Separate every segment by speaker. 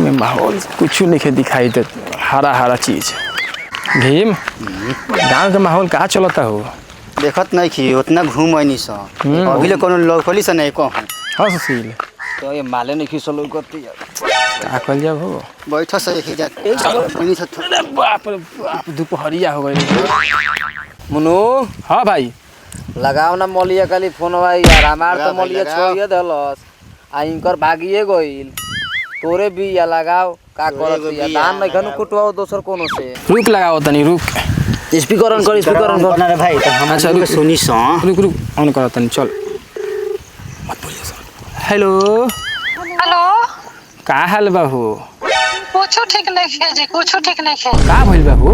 Speaker 1: में माहौल कुछ नहीं दिखाई दे, हरा हरा चीज। भीम, गांव के माहौल कहाँ चलता हो?
Speaker 2: देखत नहीं कि उतना घूम नहीं सा अभी ले कोनो लोकली से नहीं को।
Speaker 1: हाँ सुशील,
Speaker 2: तो ये माले नहीं खिसलो करती
Speaker 1: का कल जब हो
Speaker 2: बैठ से ही जा पानी से।
Speaker 1: अरे बाप रे बाप, दोपहरिया हो गई।
Speaker 3: मुनु,
Speaker 1: हाँ भाई
Speaker 3: लगाओ ना मौलिया खाली फोन यार। हमार तो मौलिया छोड़िए दलस आ इनकर भागिए गइल। तोरे भी या लगाओ का करत या धान नहीं खनु कुटवाओ दोसर कोनो से।
Speaker 1: रुक लगाओ तनी, रुक
Speaker 3: स्पीकर ऑन कर, स्पीकर ऑन कर।
Speaker 2: अरे भाई तो हम
Speaker 1: अच्छा
Speaker 2: रुक सुनी सा।
Speaker 1: रुक रुक ऑन करो तनी, चल मत बोलिए सर। हेलो
Speaker 4: हेलो,
Speaker 1: का हाल बाबू?
Speaker 4: कुछ ठीक नहीं है जी, कुछ ठीक नहीं है।
Speaker 1: का भइल बाबू?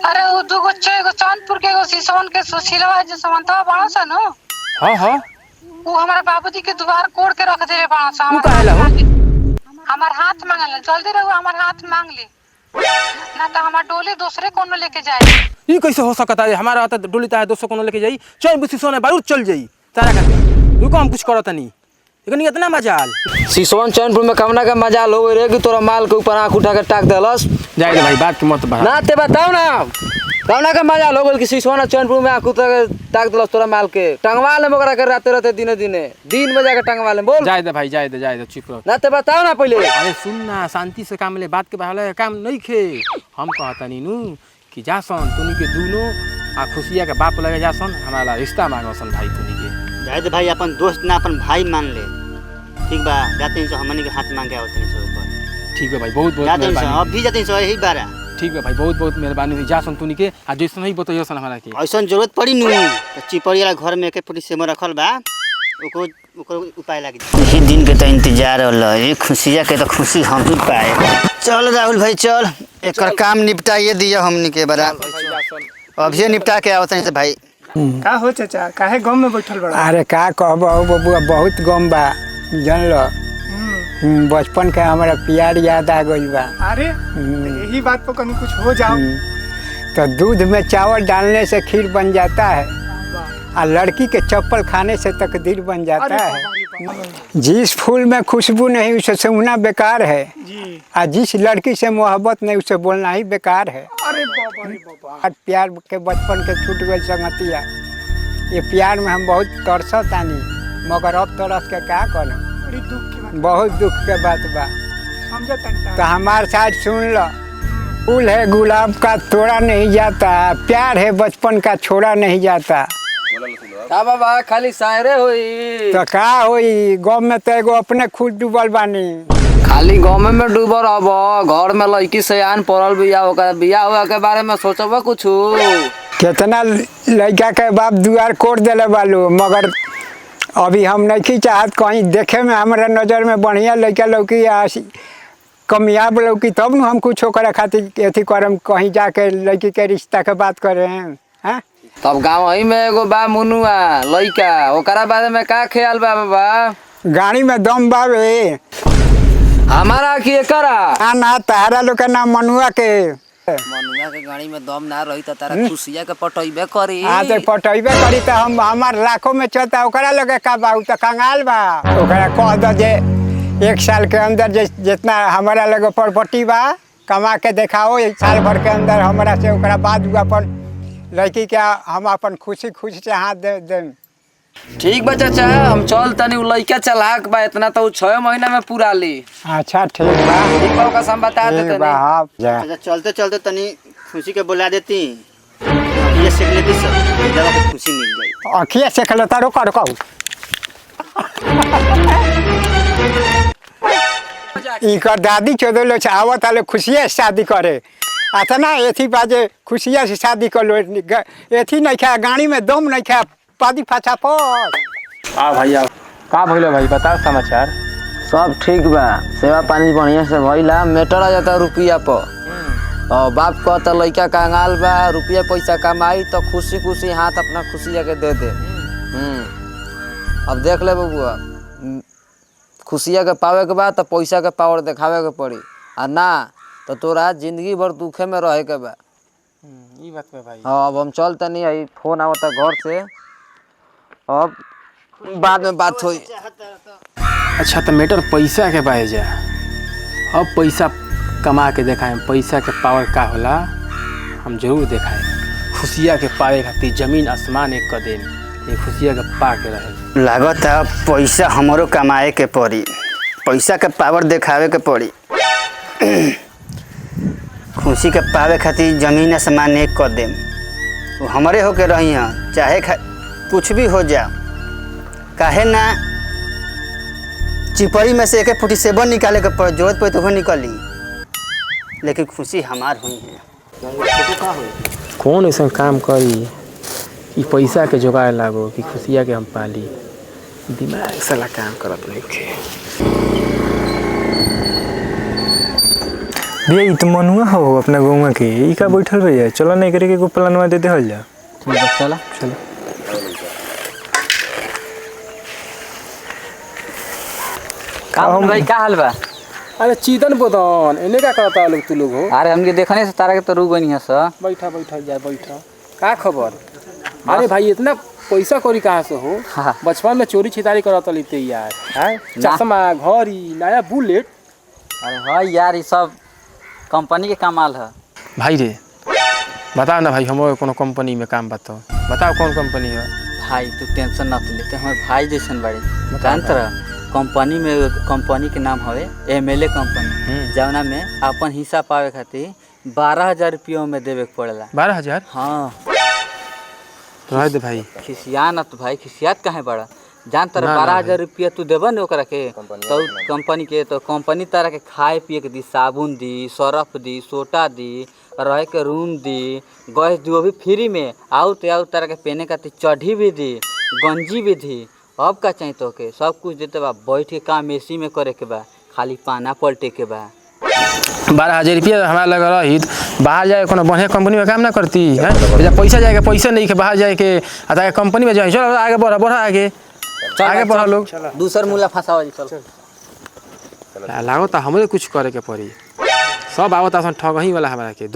Speaker 4: अरे वो दुगो एगो चांदपुर के एगो सिसवन के सुशीलवा जो समंतवा बाड़ा सा न,
Speaker 1: हाँ हाँ,
Speaker 4: वो हमारे बाबूजी के द्वार कोड़ के रख देले बाड़ा सा।
Speaker 1: तू काहे ला हो?
Speaker 4: हमार हाथ मांगल, जल्दी रहो हमार हाथ मांग ले, ना तो हमार डोली दूसरे कोनो लेके जाए।
Speaker 1: ये कैसे हो सकता है? हमारा हाथ डोली ता है, दोस्तों कोनो लेके जाई। चल बुसी सोने बारूद चल जाई तारा खातिर। रुको हम कुछ करत नहीं, लेकिन इतना मजाल
Speaker 3: सिसवन चैनपुर में कमना का मजाल हो रे कि तोरा माल के ऊपर आंख उठा के टाक देलस।
Speaker 1: जाए दे भाई, बात की मत बढ़ा
Speaker 3: ना ते बताओ ना कमना का मजाल हो गेल कि सिसवन चैनपुर में आंख उठा के टाक देलस तोरा माल के। टंगवा ले मगरा के रहते रहते दिने दिने दिन में जाके टंगवा ले। बोल
Speaker 1: जाए दे भाई, जाए दे चुप रहो।
Speaker 3: ना ते बताओ ना पहले।
Speaker 1: अरे सुन ना, शांति से काम ले, बात के बहाले काम नहीं खे। हम कहता नीनू कि जासन तुनी के दूनो आ खुशिया के बाप लगे जासन, हमारा रिश्ता मांगसन भाई तुनी के।
Speaker 2: जाए दे भाई, अपन दोस्त ना अपन भाई मान ले। ठीक बा, जाते हैं सो हमनी के हाथ मांग के आवत नहीं सो ऊपर।
Speaker 1: ठीक है भाई, बहुत बहुत
Speaker 2: जाते हैं सो
Speaker 1: मेहरबानी।
Speaker 2: अब भी जाते हैं सो यही बारा।
Speaker 1: ठीक है भाई, बहुत बहुत मेहरबानी हुई। जासन तुनी के आ जैसन ही बताइयो सन हमारा के।
Speaker 2: ऐसा जरूरत पड़ी नु तो चिपड़िया घर में के फुटी सेमो रखल बा, ओको उपाय लागी। यही दिन के तो इंतजार होला, ये खुशिया के तो खुशी हम ही पाए। चल राहुल भाई चल, एकर काम निपटाइए दिया हमनी के बड़ा। अभी निपटा के आवत नहीं भाई।
Speaker 5: का हो चाचा, काहे गम में बैठल बड़ा?
Speaker 6: अरे का कहबो बबुआ, बहुत गम बा जान लो। बचपन के हमारा प्यार याद आ गई बा।
Speaker 5: अरे यही बात पर कहीं कुछ हो जाओ।
Speaker 6: तो दूध में चावल डालने से खीर बन जाता है, और लड़की के चप्पल खाने से तकदीर बन जाता है। जिस फूल में खुशबू नहीं उसे सूंघना बेकार है, और जिस लड़की से मोहब्बत नहीं उसे बोलना ही बेकार है।
Speaker 5: अरे बाबा रे बाबा,
Speaker 6: और प्यार के बचपन के छूट गई संगतिया। ये प्यार में हम बहुत तरसत आनी, मगर अब तरस के क्या करें।
Speaker 5: बड़ी दुख की बात,
Speaker 6: बहुत दुख के बात बा।
Speaker 5: समझत नहीं।
Speaker 6: तो हमारे साथ सुन लो, फूल है गुलाब का तोड़ा नहीं जाता, प्यार है बचपन का छोड़ा नहीं जाता।
Speaker 3: का बाबा खाली शायरे होई
Speaker 6: तो का होई, गाँव में तो एगो अपने खुद डूबल बानी।
Speaker 3: खाली गाँव में डूबल अब घर में लड़की से आन पड़ल बिया होकर बिया हुआ के बारे में सोचब कुछ।
Speaker 6: कितना लड़का के बाप दुआर कोड़ दिले बालू, मगर अभी हम नहीं चाहत कहीं देखे में हमारा नज़र में बढ़िया लड़का लौकी या कमियाब लौकी, तब न हम कुछ करे खातिर अथी करम, कहीं जाके लड़की के रिश्ता के बात करे हैं।
Speaker 3: तब गाँव ही में एगो बा मुनुआ लड़का, ओकरा बारे में का ख्याल बा बाबा?
Speaker 6: गाड़ी में दम बावे
Speaker 3: हमारा कि एकरा
Speaker 6: ना तारा लोग के नाम मनुआ के।
Speaker 3: मनुआ के गाड़ी में दम ना रही तो तारा खुशिया के पटइबे करी।
Speaker 6: हाँ तो पटैबे करी तो हम हमार लाखों में चलता, ओकरा लगे का बा, तो कंगाल बा। ओकरा कह दो जे 1 साल के अंदर जितना हमारा लगे प्रॉपर्टी बा कमा के दिखाओ, 1 साल भर के अंदर हमारा से, ओकरा बाद अपन लड़की के हम अपन खुशी खुशी से हाथ दे दें।
Speaker 3: ठीक बा चाचा, हम चल तनी उ लइका चलाक बा, इतना तो 6 महीना में पूरा ली।
Speaker 6: अच्छा ठीक बा,
Speaker 3: ठीक बा, ओका हम बता देते
Speaker 6: ठीक बा। हाँ जा।
Speaker 2: अच्छा चलते चलते तनी खुशी के बुला देती, ये सीख लेती सब जगह को खुशी मिल जाए।
Speaker 6: अखिया से खलता रोका रोका इकर दादी चोदलो आवत आले खुशिया से शादी करे। अच्छा ना एथी बाजे खुशिया से शादी कर लो, एथी नहीं खा, गाड़ी में दम नहीं खा, पादी फाचा पर।
Speaker 1: आ भाई आ, का भइले भाई, बता समाचार।
Speaker 3: सब ठीक बा, सेवा पानी बढ़िया से भइला। मेटर आ जाता रुपया पर, और बाप कहता लड़का कंगाल बा, रुपया पैसा कमाई तो खुशी खुशी हाथ अपना खुशी जाके दे दे। अब देख ले बबुआ, खुशिया के पावे के बाद तो पैसा के पावर दिखावे के पड़ी, और ना तो तोरा जिंदगी भर दुखे में रहे के बा।
Speaker 1: ई बात पे भाई।
Speaker 3: हाँ अब हम चलते नहीं, आई फोन आवता घर से, अब बाद में बात हुई।
Speaker 1: अच्छा तो मैटर पैसा के बाए जा, अब पैसा कमा के देखाएं, पैसा के पावर का होला हम जरूर देखाएं। खुशिया के पावे खातिर जमीन आसमान एक कर देम, ये खुशिया के पा के रहे।
Speaker 2: लागत है पैसा हमरो कमाए के पड़ी, पैसा के पावर देखावे के पड़ी। खुशी के पावे खातिर जमीन आसमान एक कर देम, वो हमारे होके रही हैं, चाहे कुछ भी हो जा। काहे ना चिपड़ी में से AK-47 निकाले के पड़, जरूरत पड़े तो वो निकली, लेकिन खुशी हमार हुई है।
Speaker 1: कौन ऐसा काम करी कि पैसा के जुगाड़ लागो कि खुशिया के हम पाली, दिमाग साला काम करत नहीं खे।
Speaker 7: भैया ई तो मनुआ हो अपना गाँव के, ई का बैठल भैया, चलो नहीं करे के प्लानवा दे देहल जा।
Speaker 2: ठीक है चला
Speaker 7: चलो
Speaker 3: भाई का हाल बा?
Speaker 1: अरे चीतन बोदन इन्हें क्या करता लोग तू लोग हो?
Speaker 3: अरे हमके देखने से तारा के तो रुक गई है सर।
Speaker 1: बैठा बैठा जा बैठा, का खबर? अरे भाई इतना पैसा कौड़ी कहाँ से हो?
Speaker 3: हाँ।
Speaker 1: बचपन में चोरी छितारी करता लेते यार, हैं?
Speaker 3: ना।
Speaker 1: चश्मा घड़ी नया बुलेट।
Speaker 3: अरे हाँ यार ये सब कंपनी के कमाल है।
Speaker 1: भाई रे बताओ ना भाई, हमारे कोनो कंपनी में काम बताओ, बताओ कौन कंपनी है?
Speaker 3: भाई तू टेंशन ना लेते, हमारे भाई जैसन बड़े जानत कंपनी में, कंपनी के नाम है MLA कंपनी, जवना में अपन हिस्सा पावे खातिर 12,000 रुपया में देवे के पड़ेला।
Speaker 1: 12,000?
Speaker 3: हाँ
Speaker 1: रह दे भाई।
Speaker 3: खिसिया ना तो भाई, खिसियात काहे बड़ा जान तारा 12,000 रुपया तू देबा न ओकरा के तो कंपनी के, तो कंपनी तारा के खाए पिए के दी, साबुन दी, सरफ दी, सोटा दी, रहे के रूम दी, गैस दी, वो भी फ्री में। आउ तारा के पहने खातिर चढ़ी भी दी, गंजी भी दी। अब का चाहिए तो के सब कुछ देते बा, बैठ के काम AC में करे के बा, खाली पाना पलटे के बा।
Speaker 1: 12,000 रुपया हमारा लग रही, बाहर जाए कोनो बढ़िया कंपनी में काम ना करती है? जब पैसा जाएगा, पैसा नहीं के बाहर जाए के अतः कंपनी में जाए। चलो आगे बढ़ा बढ़ा, आगे आगे बढ़ा लोग।
Speaker 3: दूसर मूला फंसाओ जी, चल
Speaker 1: लागो तो हमें कुछ करे के पड़ी, सब आवता ठग ही वाला हमारा के दोस्त।